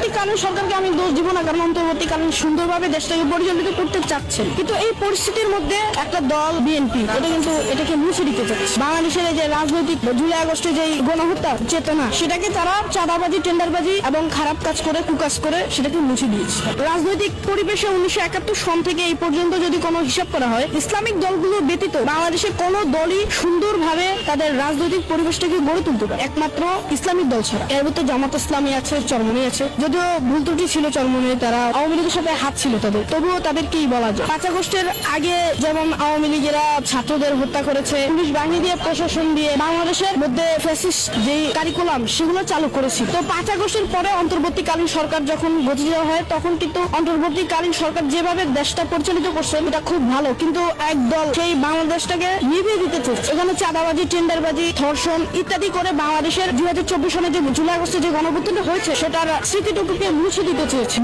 অন্তর্বর্তীকালীন সরকারকে আমি দোষ দিব না, কারণ অন্তর্বর্তীকালীন সুন্দরভাবে দেশটাকে পরিচালিত করতে চাচ্ছেন, কিন্তু এই পরিস্থিতির মধ্যে একটা দল বিএনপি এটাকে মুছে দিতে চাচ্ছে। বাংলাদেশের এই যে রাজনৈতিক জুলাই আগস্টে যে গণহত্যা চেতনা, সেটাকে তারা চাঁদাবাজি, টেন্ডারবাজি এবং খারাপ কাজ করে, কুকাজ করে সেটাকে মুছে দিয়েছে। রাজনৈতিক পরিবেশে 1971 সন থেকে এই পর্যন্ত যদি কোনো হিসাব করা হয়, ইসলামিক দলগুলো ব্যতীত বাংলাদেশে কোনো দলই সুন্দরভাবে তাদের রাজনৈতিক পরিবেশটাকে গড়ে তুলতে পারে, একমাত্র ইসলামিক দল ছাড়া। এর মধ্যে জামাত ইসলামী আছে, চরমনি আছে, যদিও ভুল ত্রুটি ছিল চরমনি, তারা আওয়ামী লীগের সাথে হাত ছিল তাদের, তবুও তাদেরকেই বলা যায়। 5 আগস্টের আগে যেমন আওয়ামী লীগেরা ছাত্রদের হত্যা করেছে, পুলিশ বাহিনী দিয়ে, প্রশাসন দিয়ে বাংলাদেশের মধ্যে ফ্যাসিস্ট যে কারিকুলাম সেগুলো চালু করেছে। তো 5 আগস্টের পরে অন্তর্বর্তীকালীন সরকার যখন গঠিত হয়, তখন কিন্তু অন্তর্বর্তীকালীন সরকার যেভাবে দেশটা পরিচালিত করছে এটা খুব ভালো, কিন্তু একদল সেই বাংলাদেশটাকে নিভিয়ে দিতে চাচ্ছে। এখানে চাঁদাবাজি, টেন্ডারবাজি, ধর্ষণ ইত্যাদি করে বাংলাদেশের 2024 সনে যে জুলাই আগস্টে যে গণঅভ্যুত্থানটা হয়েছে সেটার স্মৃতিটুকুকে মুছে দিতে চেয়েছে।